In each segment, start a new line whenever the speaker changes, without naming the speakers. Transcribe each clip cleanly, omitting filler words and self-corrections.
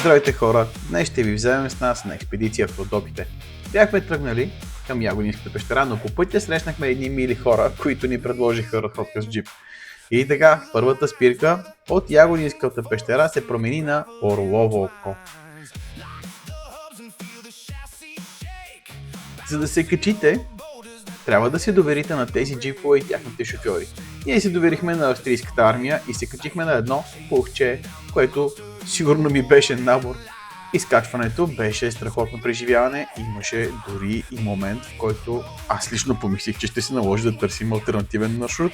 Здравейте хора! Днес ще ви вземем с нас на експедиция в Родопите. Бяхме тръгнали към Ягодинската пещера, но по пътя срещнахме едни мили хора, които ни предложиха разходка с джип. И така, първата спирка от Ягодинската пещера се промени на Орлово око. За да се качите, трябва да се доверите на тези джипове и тяхните шофьори. Ние се доверихме на австрийската армия и се качихме на едно плугче, което сигурно ми беше набор. Изкачването беше страхотно преживяване и имаше дори и момент, в който аз лично помислих, че ще се наложи да търсим алтернативен маршрут.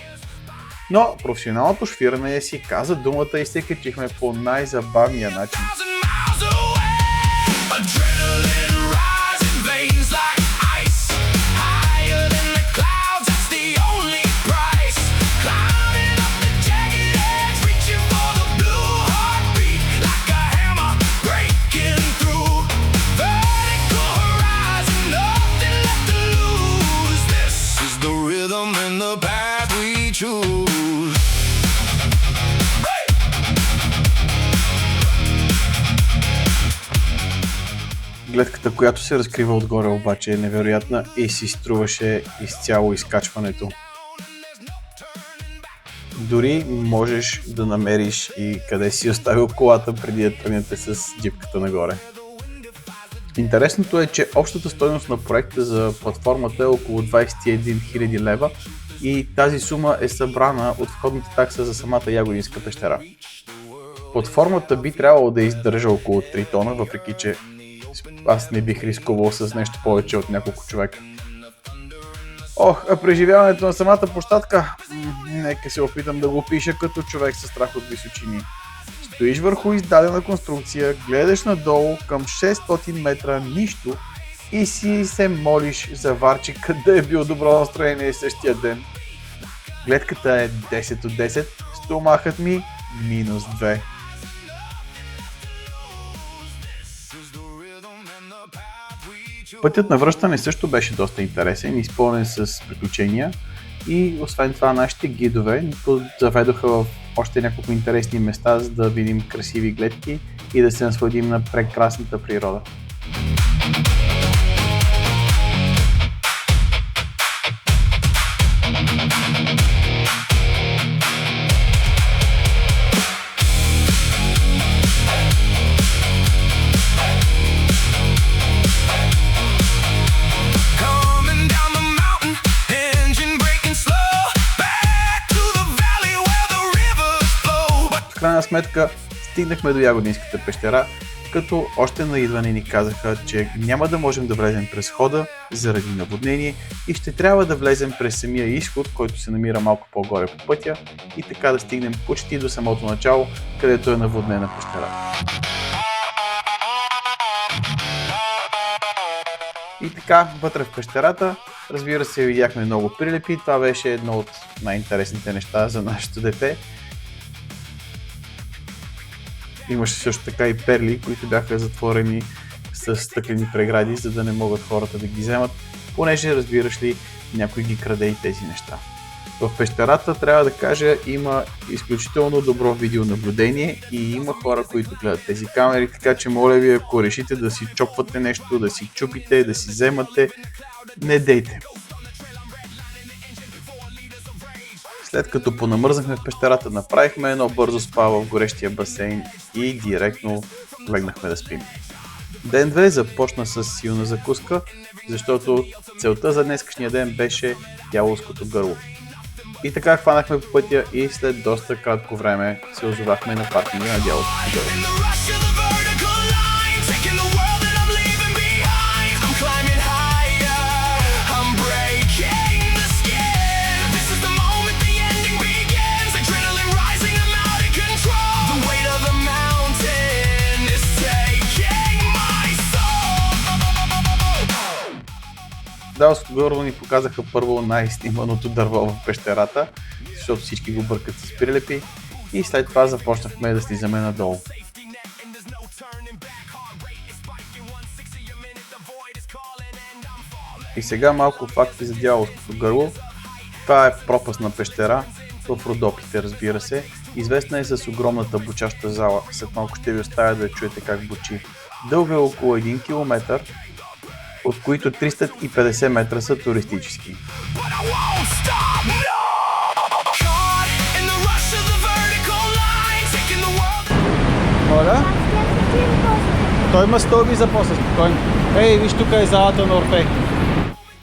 Но професионалното шофиране си каза думата и се качихме по най-забавния начин. Гледката, която се разкрива отгоре, обаче е невероятна и си струваше изцяло изкачването. Дори можеш да намериш и къде си оставил колата преди да тръгнете с джипката нагоре. Интересното е, че общата стойност на проекта за платформата е около 21 000 лева и тази сума е събрана от входната такса за самата Ягодинска пещера. Платформата би трябвало да издържа около 3 тона, въпреки че аз не бих рискувал с нещо повече от няколко човека. А преживяването на самата площадка, нека се опитам да го опиша като човек със страх от височини. Стоиш върху издадена конструкция, гледаш надолу към 600 метра нищо и си се молиш за Варчик да е бил добро настроение същия ден. Гледката е 10 от 10, стомахът ми -2. Пътят на връщане също беше доста интересен и изпълнен с приключения и освен това нашите гидове ни заведоха в още няколко интересни места, за да видим красиви гледки и да се насладим на прекрасната природа. В крайна сметка стигнахме до Ягодинската пещера, като още на идване ни казаха, че няма да можем да влезем през хода заради наводнение и ще трябва да влезем през самия изход, който се намира малко по-горе по пътя и така да стигнем почти до самото начало, където е наводнена пещера. И така, вътре в пещерата, разбира се, видяхме много прилепи, това беше едно от най-интересните неща за нашето дете. Имаше също така и перли, които бяха затворени с стъклени прегради, за да не могат хората да ги вземат, понеже, разбираш ли, някой ги краде и тези неща. В пещерата, трябва да кажа, има изключително добро видеонаблюдение и има хора, които гледат тези камери, така че моля ви, ако решите да си чопвате нещо, да си чупите, да си вземате, не дейте. След като понамързнахме в пещерата, направихме едно бързо спа в горещия басейн и директно легнахме да спим. Ден 2 започна с силна закуска, защото целта за днескашния ден беше дяволското гърло. И така хванахме по пътя и след доста кратко време се озовахме на паркинга на дяволското гърло. Дяволското гърло ни показаха първо най-сниманото дърво в пещерата, защото всички го бъркат с прилепи и след това започнахме да слизаме надолу. И сега малко факти за Дяволското гърло. Това е пропастна пещера в Родопите, разбира се, Известна е с огромната бучаща зала, след малко ще ви оставя да чуете как бучи. Дълга е около 1 км, от които 350 метра са туристически.
Моля? Той има стълби за по-спокойно. Ей, виж, тук е залата на Орфей.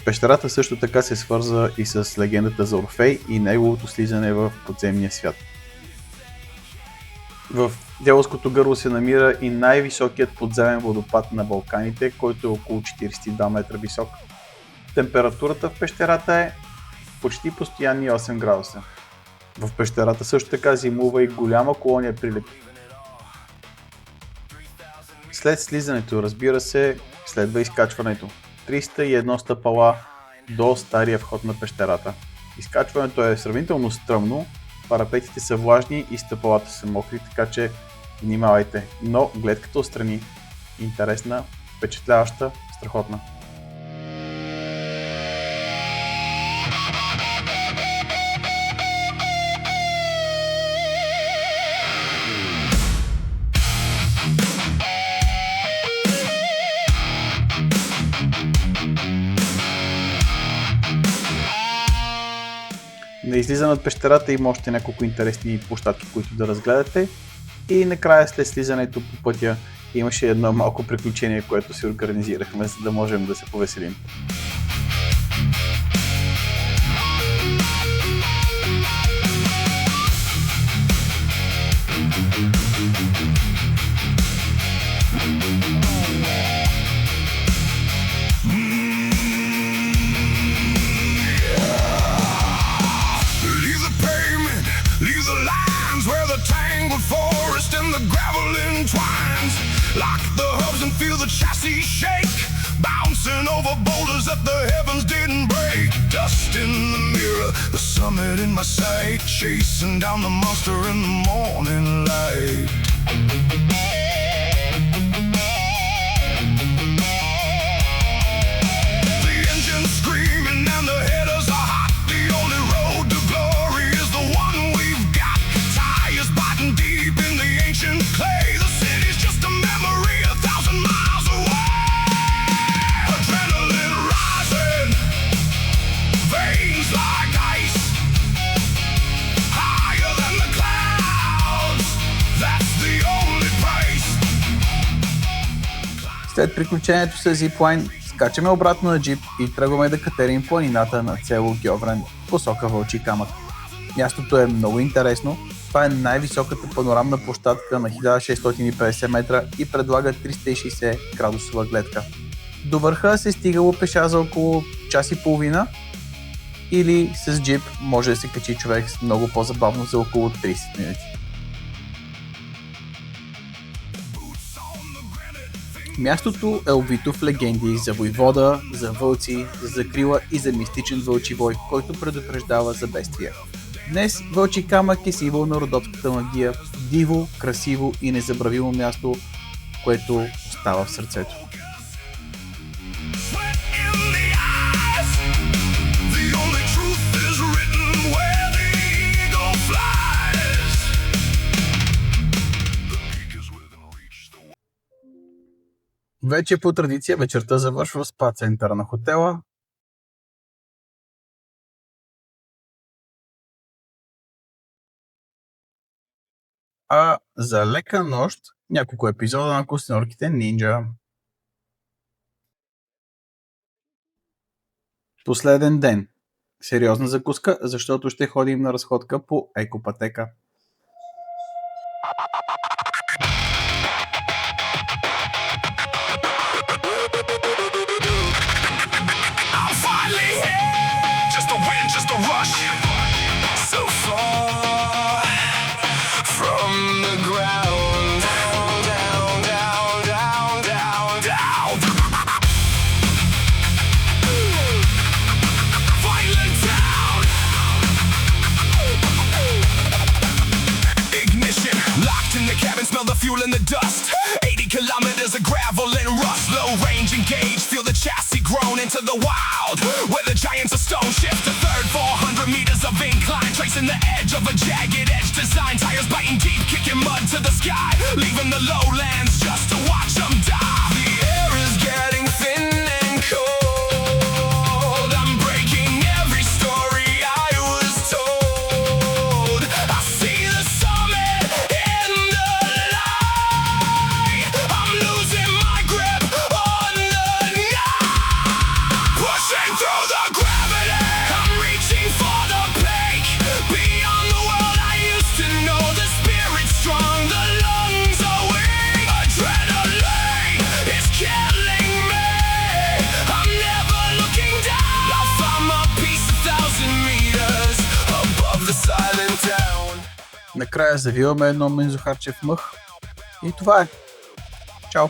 Пещерата също така се свърза и с легендата за Орфей и неговото слизане в подземния свят. В Делското гърло се намира и най-високият подземен водопад на Балканите, който е около 42 метра висок. Температурата в пещерата е почти постоянни 8 градуса. В пещерата също така зимува и голяма колония прилепи. След слизането, разбира се, следва изкачването. 301 стъпала до стария вход на пещерата. Изкачването е сравнително стръмно, парапетите са влажни и стъпалата са мокри, така че внимавайте. Но гледката отстрани интересна, впечатляваща, страхотна. На излизане от пещерата има още няколко интересни площадки, които да разгледате. И накрая след слизането по пътя имаше едно малко приключение, което си организирахме, за да можем да се повеселим.
Lock the hubs and feel the chassis shake, bouncing over boulders that the heavens didn't break. Dust in the mirror, the summit in my sight, chasing down the monster in the morning light. The engine's screaming and the headers are hot. The only road to glory is the one we've got. Tires biting deep in the ancient clay.
След приключението с зиплайн, скачаме обратно на джип и тръгваме да катерим планината на село Гьоврен, посока Вълчи камък. Мястото е много интересно, това е най-високата панорамна площадка на 1650 метра и предлага 360 градусова гледка. До върха се стигало пеша за около час и половина или с джип може да се качи човек много по-забавно за около 30 минути. Мястото е обвито в легенди за войвода, за вълци, за закрила и за мистичен вълчи вой, който предупреждава за бедствия. Днес Вълчи камък е символ на родопската магия, диво, красиво и незабравимо място, което остава в сърцето. Вече по традиция вечерта завършва в спа центъра на хотела. А за лека нощ няколко епизода на Костенурките Нинджа. Последен ден. Сериозна закуска, защото ще ходим на разходка по екопътека.
Fuel in the dust, 80 kilometers of gravel and rust. Low range engaged, feel the chassis grown into the wild, where the giants of stone shift to third, 400 meters of incline, trace Crossing the edge of a jagged edge design. Tires biting deep, kicking mud to the sky, leaving the lowlands just to watch them die. The air is getting thin and cold. I'm breaking every story I was told. I see the summit in the light. I'm losing my grip on the night. Pushing through the gravity, I'm reaching for the peak. Beyond the world I used to know, the spirit's strong, the lungs are weak. Adrenaline is killing me. I'm never looking down. I found my peace 1,000 meters above the silent town.
Накрая завиваме едно мензохарче в мъх. И това е. Чао!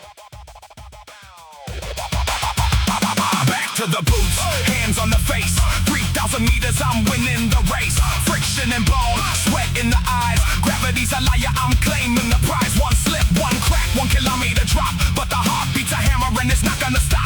Back to the boots, hands on the face. 3,000 meters, I'm winning the race. Friction and bone, sweat in the eyes. Gravity's a liar, I'm claiming the prize. One slip, one crack, 1 kilometer drop. But the heart beats a hammer and it's not gonna stop.